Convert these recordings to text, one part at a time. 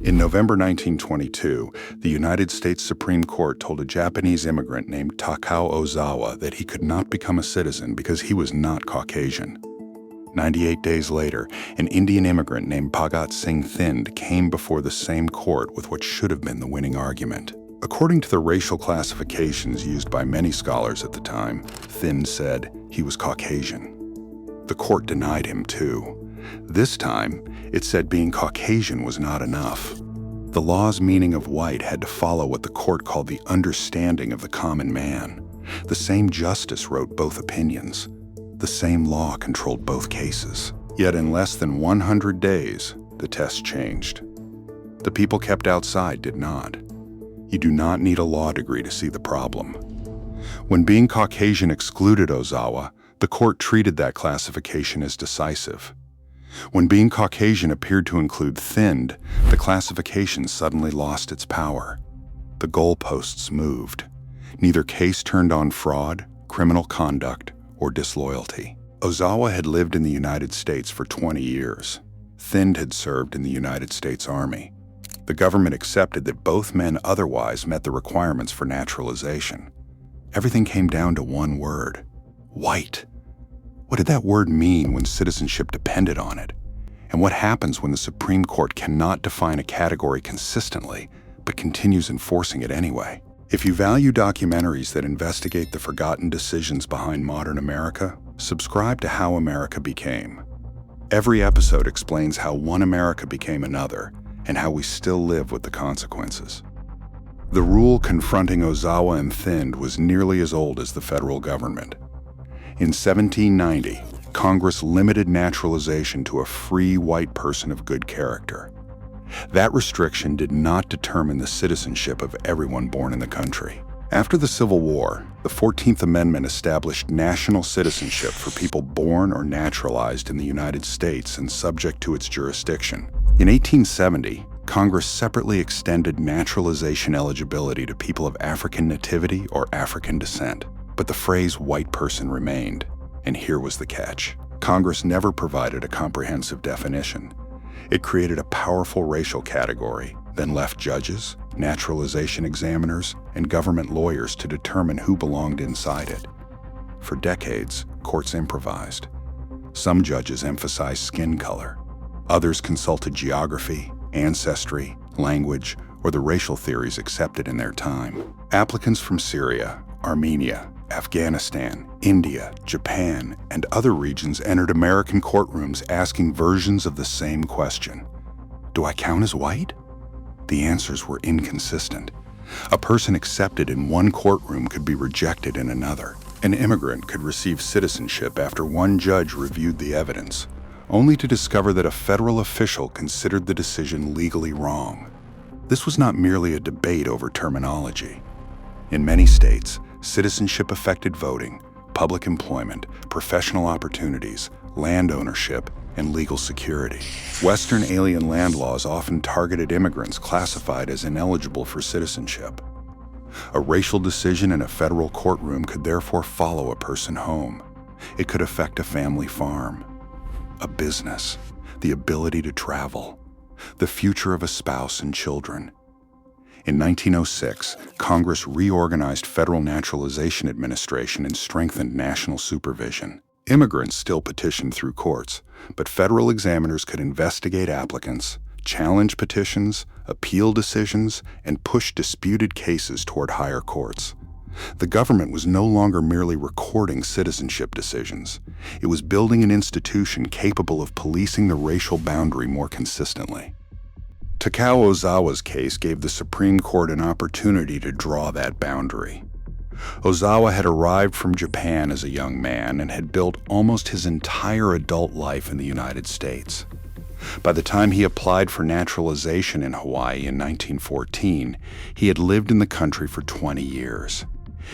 In November 1922, the United States Supreme Court told a Japanese immigrant named Takao Ozawa that he could not become a citizen because he was not Caucasian. 98 days later, an Indian immigrant named Bhagat Singh Thind came before the same court with what should have been the winning argument. According to the racial classifications used by many scholars at the time, Thind said he was Caucasian. The court denied him too. This time, it said being Caucasian was not enough. The law's meaning of white had to follow what the court called the understanding of the common man. The same justice wrote both opinions. The same law controlled both cases. Yet in less than 100 days, the test changed. The people kept outside did not. You do not need a law degree to see the problem. When being Caucasian excluded Ozawa, the court treated that classification as decisive. When being Caucasian appeared to include Thind, the classification suddenly lost its power. The goalposts moved. Neither case turned on fraud, criminal conduct, or disloyalty. Ozawa had lived in the United States for 20 years. Thind had served in the United States Army. The government accepted that both men otherwise met the requirements for naturalization. Everything came down to one word: white. What did that word mean when citizenship depended on it? And what happens when the Supreme Court cannot define a category consistently, but continues enforcing it anyway? If you value documentaries that investigate the forgotten decisions behind modern America, subscribe to How America Became. Every episode explains how one America became another, and how we still live with the consequences. The rule confronting Ozawa and Thind was nearly as old as the federal government. In 1790, Congress limited naturalization to a free white person of good character. That restriction did not determine the citizenship of everyone born in the country. After the Civil War, the 14th Amendment established national citizenship for people born or naturalized in the United States and subject to its jurisdiction. In 1870, Congress separately extended naturalization eligibility to people of African nativity or African descent. But the phrase white person remained, and here was the catch. Congress never provided a comprehensive definition. It created a powerful racial category, then left judges, naturalization examiners, and government lawyers to determine who belonged inside it. For decades, courts improvised. Some judges emphasized skin color. Others consulted geography, ancestry, language, or the racial theories accepted in their time. Applicants from Syria, Armenia, Afghanistan, India, Japan, and other regions entered American courtrooms asking versions of the same question. Do I count as white? The answers were inconsistent. A person accepted in one courtroom could be rejected in another. An immigrant could receive citizenship after one judge reviewed the evidence, only to discover that a federal official considered the decision legally wrong. This was not merely a debate over terminology. In many states, citizenship affected voting, public employment, professional opportunities, land ownership, and legal security. Western alien land laws often targeted immigrants classified as ineligible for citizenship. A racial decision in a federal courtroom could therefore follow a person home. It could affect a family farm, a business, the ability to travel, the future of a spouse and children. In 1906, Congress reorganized Federal Naturalization Administration and strengthened national supervision. Immigrants still petitioned through courts, but federal examiners could investigate applicants, challenge petitions, appeal decisions, and push disputed cases toward higher courts. The government was no longer merely recording citizenship decisions. It was building an institution capable of policing the racial boundary more consistently. Takao Ozawa's case gave the Supreme Court an opportunity to draw that boundary. Ozawa had arrived from Japan as a young man and had built almost his entire adult life in the United States. By the time he applied for naturalization in Hawaii in 1914, he had lived in the country for 20 years.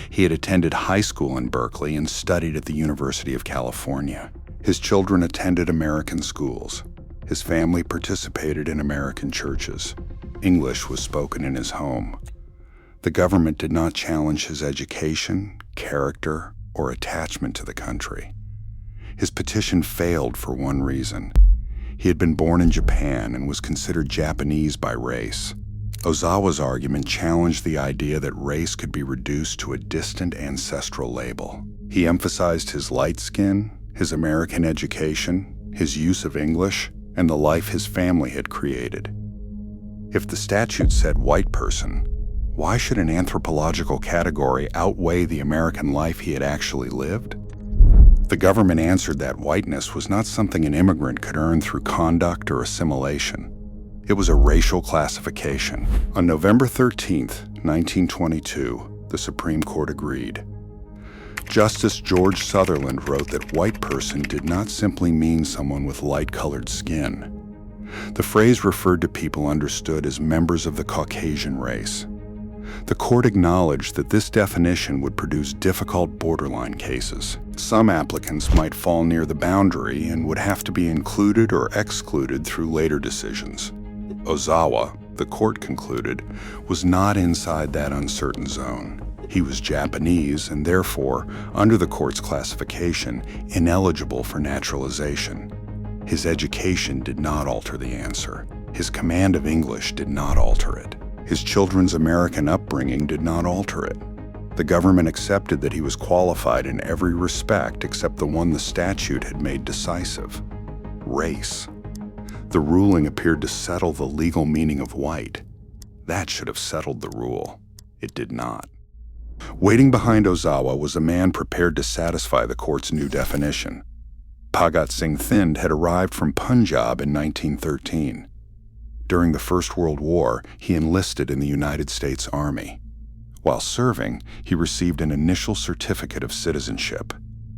He had attended high school in Berkeley and studied at the University of California. His children attended American schools. His family participated in American churches. English was spoken in his home. The government did not challenge his education, character, or attachment to the country. His petition failed for one reason. He had been born in Japan and was considered Japanese by race. Ozawa's argument challenged the idea that race could be reduced to a distant ancestral label. He emphasized his light skin, his American education, his use of English, and the life his family had created. If the statute said white person, why should an anthropological category outweigh the American life he had actually lived? The government answered that whiteness was not something an immigrant could earn through conduct or assimilation. It was a racial classification. On November 13, 1922, the Supreme Court agreed. Justice George Sutherland wrote that white person did not simply mean someone with light-colored skin. The phrase referred to people understood as members of the Caucasian race. The court acknowledged that this definition would produce difficult borderline cases. Some applicants might fall near the boundary and would have to be included or excluded through later decisions. Ozawa, the court concluded, was not inside that uncertain zone. He was Japanese and therefore, under the court's classification, ineligible for naturalization. His education did not alter the answer. His command of English did not alter it. His children's American upbringing did not alter it. The government accepted that he was qualified in every respect except the one the statute had made decisive: race. The ruling appeared to settle the legal meaning of white. That should have settled the rule. It did not. Waiting behind Ozawa was a man prepared to satisfy the court's new definition. Bhagat Singh Thind had arrived from Punjab in 1913. During the First World War, he enlisted in the United States Army. While serving, he received an initial certificate of citizenship.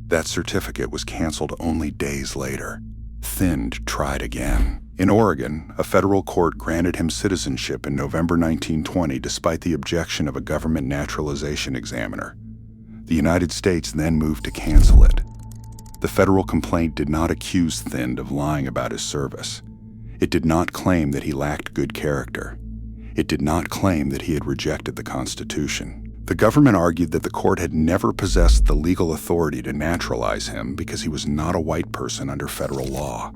That certificate was canceled only days later. Thind tried again. In Oregon, a federal court granted him citizenship in November 1920 despite the objection of a government naturalization examiner. The United States then moved to cancel it. The federal complaint did not accuse Thind of lying about his service. It did not claim that he lacked good character. It did not claim that he had rejected the Constitution. The government argued that the court had never possessed the legal authority to naturalize him because he was not a white person under federal law.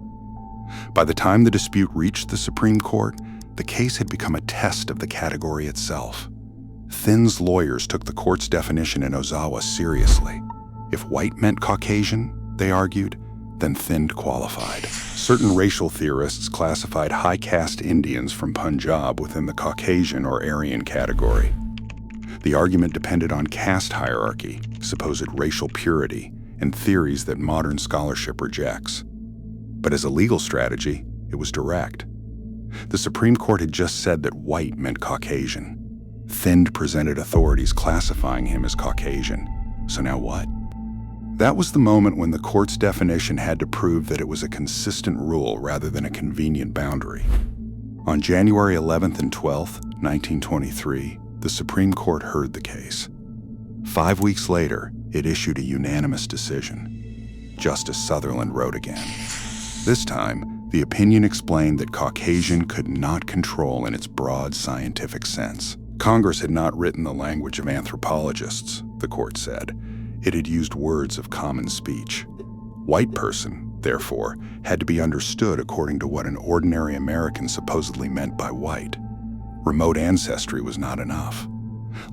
By the time the dispute reached the Supreme Court, the case had become a test of the category itself. Thind's lawyers took the court's definition in Ozawa seriously. If white meant Caucasian, they argued, then Thind qualified. Certain racial theorists classified high-caste Indians from Punjab within the Caucasian or Aryan category. The argument depended on caste hierarchy, supposed racial purity, and theories that modern scholarship rejects. But as a legal strategy, it was direct. The Supreme Court had just said that white meant Caucasian. Thind presented authorities classifying him as Caucasian. So now what? That was the moment when the court's definition had to prove that it was a consistent rule rather than a convenient boundary. On January 11th and 12th, 1923, the Supreme Court heard the case. 5 weeks later, it issued a unanimous decision. Justice Sutherland wrote again. This time, the opinion explained that Caucasian could not control in its broad scientific sense. Congress had not written the language of anthropologists, the court said. It had used words of common speech. White person, therefore, had to be understood according to what an ordinary American supposedly meant by white. Remote ancestry was not enough.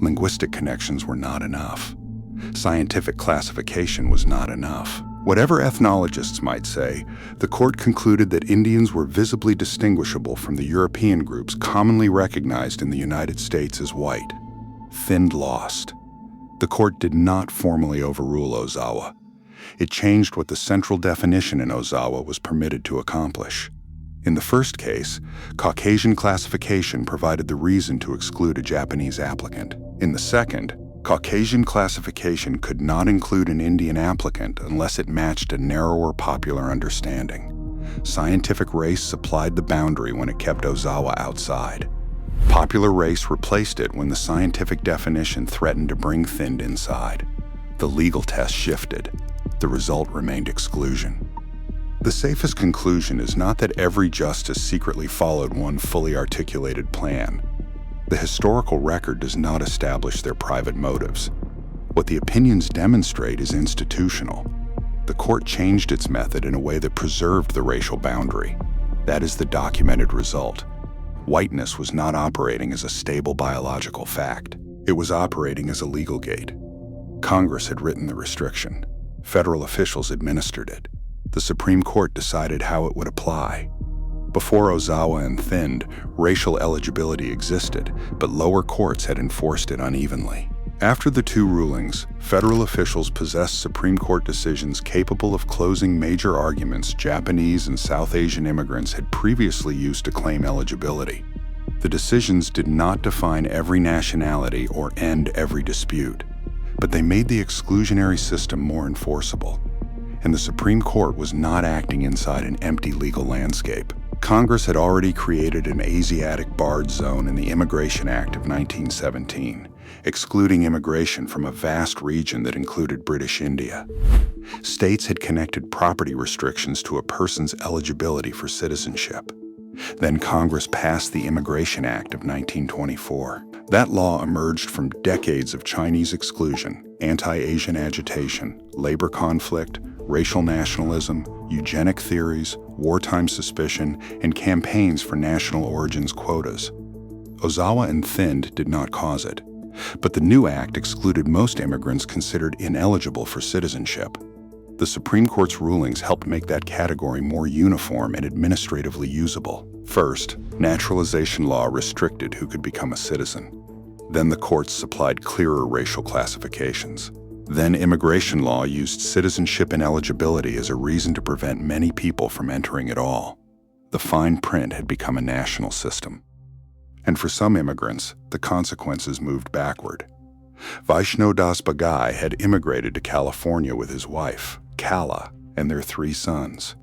Linguistic connections were not enough. Scientific classification was not enough. Whatever ethnologists might say, the court concluded that Indians were visibly distinguishable from the European groups commonly recognized in the United States as white. Thind lost. The court did not formally overrule Ozawa. It changed what the central definition in Ozawa was permitted to accomplish. In the first case, Caucasian classification provided the reason to exclude a Japanese applicant. In the second, Caucasian classification could not include an Indian applicant unless it matched a narrower popular understanding. Scientific race supplied the boundary when it kept Ozawa outside. Popular race replaced it when the scientific definition threatened to bring Thind inside. The legal test shifted. The result remained exclusion. The safest conclusion is not that every justice secretly followed one fully articulated plan. The historical record does not establish their private motives. What the opinions demonstrate is institutional. The court changed its method in a way that preserved the racial boundary. That is the documented result. Whiteness was not operating as a stable biological fact. It was operating as a legal gate. Congress had written the restriction. Federal officials administered it. The Supreme Court decided how it would apply. Before Ozawa and Thind, racial eligibility existed, but lower courts had enforced it unevenly. After the two rulings, federal officials possessed Supreme Court decisions capable of closing major arguments Japanese and South Asian immigrants had previously used to claim eligibility. The decisions did not define every nationality or end every dispute, but they made the exclusionary system more enforceable. And the Supreme Court was not acting inside an empty legal landscape. Congress had already created an Asiatic barred zone in the Immigration Act of 1917, excluding immigration from a vast region that included British India. States had connected property restrictions to a person's eligibility for citizenship. Then Congress passed the Immigration Act of 1924. That law emerged from decades of Chinese exclusion, anti-Asian agitation, labor conflict, racial nationalism, eugenic theories, wartime suspicion, and campaigns for national origins quotas. Ozawa and Thind did not cause it, but the new act excluded most immigrants considered ineligible for citizenship. The Supreme Court's rulings helped make that category more uniform and administratively usable. First, naturalization law restricted who could become a citizen. Then the courts supplied clearer racial classifications. Then immigration law used citizenship ineligibility as a reason to prevent many people from entering at all. The fine print had become a national system. And for some immigrants, the consequences moved backward. Vaishno Bagai had immigrated to California with his wife, Kala, and their 3 sons.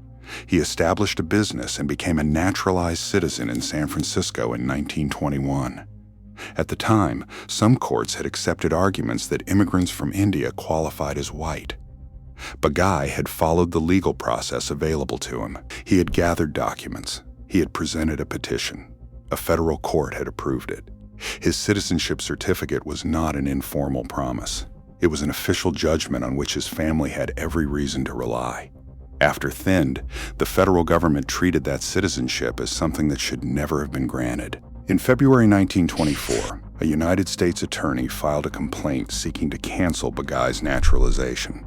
He established a business and became a naturalized citizen in San Francisco in 1921. At the time, some courts had accepted arguments that immigrants from India qualified as white. Bagai had followed the legal process available to him. He had gathered documents. He had presented a petition. A federal court had approved it. His citizenship certificate was not an informal promise. It was an official judgment on which his family had every reason to rely. After Thind, the federal government treated that citizenship as something that should never have been granted. In February 1924, a United States attorney filed a complaint seeking to cancel Bagai's naturalization.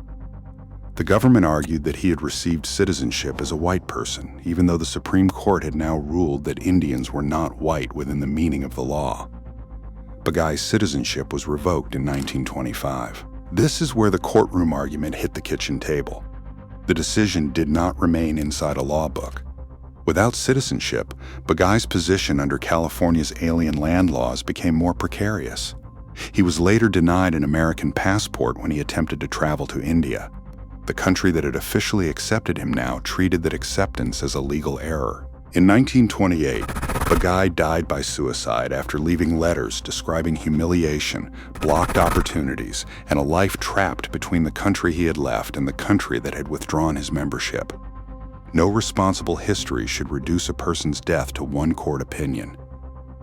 The government argued that he had received citizenship as a white person, even though the Supreme Court had now ruled that Indians were not white within the meaning of the law. Bagai's citizenship was revoked in 1925. This is where the courtroom argument hit the kitchen table. The decision did not remain inside a law book. Without citizenship, Bagai's position under California's alien land laws became more precarious. He was later denied an American passport when he attempted to travel to India. The country that had officially accepted him now treated that acceptance as a legal error. In 1928, Bagai died by suicide after leaving letters describing humiliation, blocked opportunities, and a life trapped between the country he had left and the country that had withdrawn his membership. No responsible history should reduce a person's death to one court opinion.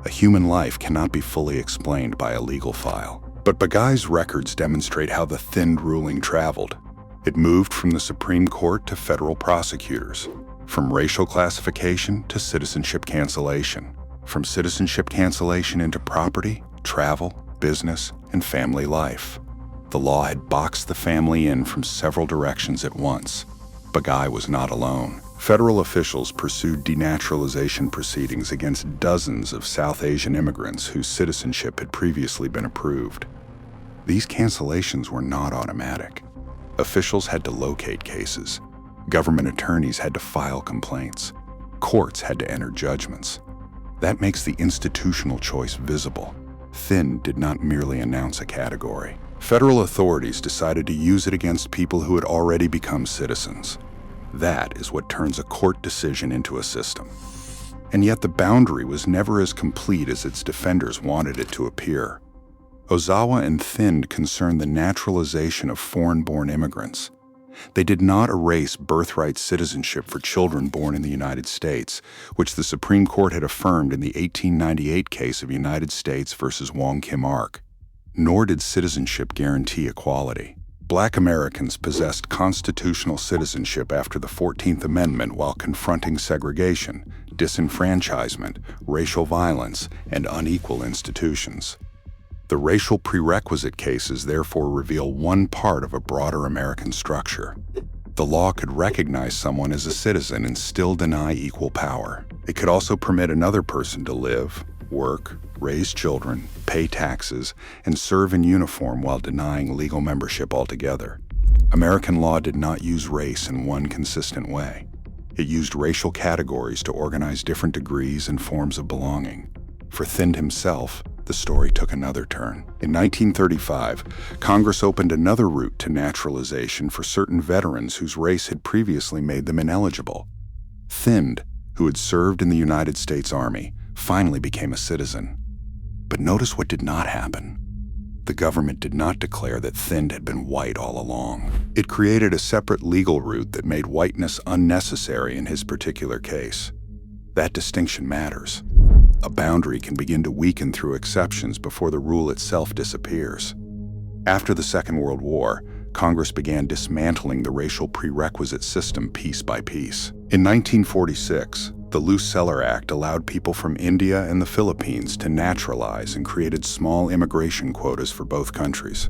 A human life cannot be fully explained by a legal file. But Bagai's records demonstrate how the Thind ruling traveled. It moved from the Supreme Court to federal prosecutors, from racial classification to citizenship cancellation, from citizenship cancellation into property, travel, business, and family life. The law had boxed the family in from several directions at once. Bagai was not alone. Federal officials pursued denaturalization proceedings against dozens of South Asian immigrants whose citizenship had previously been approved. These cancellations were not automatic. Officials had to locate cases. Government attorneys had to file complaints. Courts had to enter judgments. That makes the institutional choice visible. Thind did not merely announce a category. Federal authorities decided to use it against people who had already become citizens. That is what turns a court decision into a system. And yet the boundary was never as complete as its defenders wanted it to appear. Ozawa and Thind concerned the naturalization of foreign-born immigrants. They did not erase birthright citizenship for children born in the United States, which the Supreme Court had affirmed in the 1898 case of United States versus Wong Kim Ark. Nor did citizenship guarantee equality. Black Americans possessed constitutional citizenship after the 14th Amendment while confronting segregation, disenfranchisement, racial violence, and unequal institutions. The racial prerequisite cases therefore reveal one part of a broader American structure. The law could recognize someone as a citizen and still deny equal power. It could also permit another person to live, work, raise children, pay taxes, and serve in uniform while denying legal membership altogether. American law did not use race in one consistent way. It used racial categories to organize different degrees and forms of belonging. For Thind himself, the story took another turn. In 1935, Congress opened another route to naturalization for certain veterans whose race had previously made them ineligible. Thind, who had served in the United States Army, finally became a citizen. But notice what did not happen. The government did not declare that Thind had been white all along. It created a separate legal route that made whiteness unnecessary in his particular case. That distinction matters. A boundary can begin to weaken through exceptions before the rule itself disappears. After the Second World War, Congress began dismantling the racial prerequisite system piece by piece. In 1946, the Luce-Celler Act allowed people from India and the Philippines to naturalize and created small immigration quotas for both countries.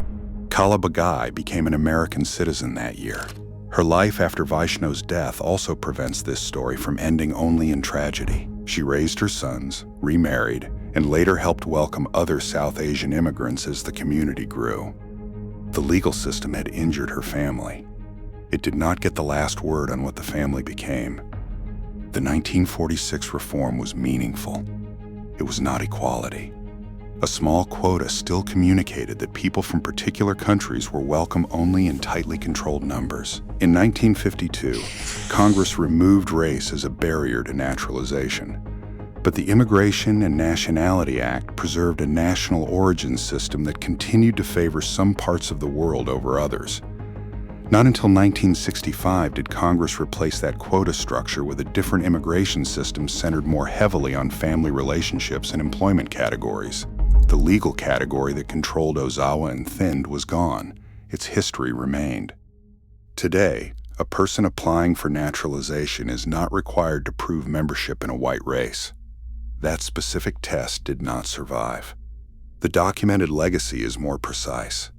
Kala Bagai became an American citizen that year. Her life after Vaishno's death also prevents this story from ending only in tragedy. She raised her sons, remarried, and later helped welcome other South Asian immigrants as the community grew. The legal system had injured her family. It did not get the last word on what the family became. The 1946 reform was meaningful. It was not equality. A small quota still communicated that people from particular countries were welcome only in tightly controlled numbers. In 1952, Congress removed race as a barrier to naturalization. But the Immigration and Nationality Act preserved a national origin system that continued to favor some parts of the world over others. Not until 1965 did Congress replace that quota structure with a different immigration system centered more heavily on family relationships and employment categories. The legal category that controlled Ozawa and Thind was gone. Its history remained. Today, a person applying for naturalization is not required to prove membership in a white race. That specific test did not survive. The documented legacy is more precise.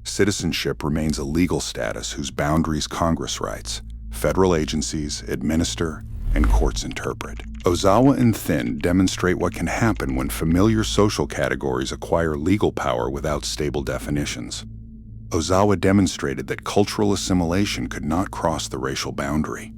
Citizenship remains a legal status whose boundaries Congress writes, federal agencies administer, and courts interpret. Ozawa and Thind demonstrate what can happen when familiar social categories acquire legal power without stable definitions. Ozawa demonstrated that cultural assimilation could not cross the racial boundary.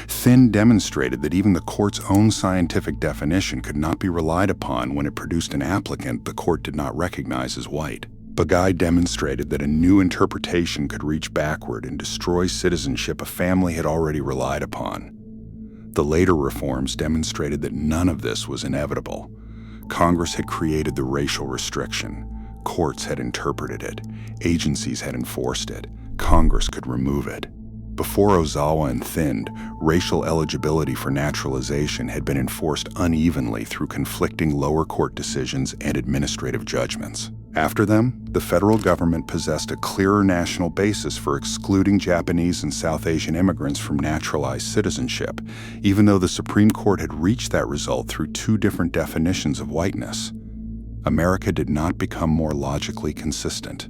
Thind demonstrated that even the court's own scientific definition could not be relied upon when it produced an applicant the court did not recognize as white. Bagai demonstrated that a new interpretation could reach backward and destroy citizenship a family had already relied upon. The later reforms demonstrated that none of this was inevitable. Congress had created the racial restriction. Courts had interpreted it. Agencies had enforced it. Congress could remove it. Before Ozawa and Thind, racial eligibility for naturalization had been enforced unevenly through conflicting lower court decisions and administrative judgments. After them, the federal government possessed a clearer national basis for excluding Japanese and South Asian immigrants from naturalized citizenship, even though the Supreme Court had reached that result through two different definitions of whiteness. America did not become more logically consistent.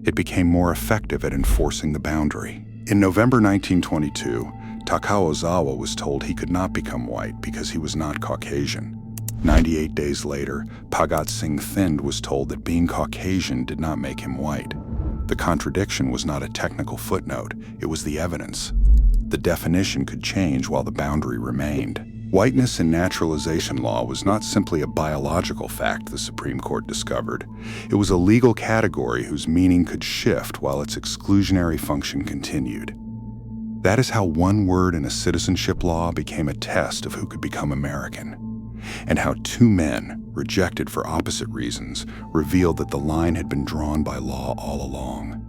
It became more effective at enforcing the boundary. In November 1922, Takao Ozawa was told he could not become white because he was not Caucasian. 98 days later, Bhagat Singh Thind was told that being Caucasian did not make him white. The contradiction was not a technical footnote, it was the evidence. The definition could change while the boundary remained. Whiteness in naturalization law was not simply a biological fact the Supreme Court discovered. It was a legal category whose meaning could shift while its exclusionary function continued. That is how one word in a citizenship law became a test of who could become American, and how two men, rejected for opposite reasons, revealed that the line had been drawn by law all along.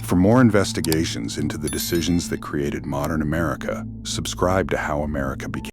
For more investigations into the decisions that created modern America, subscribe to How America Became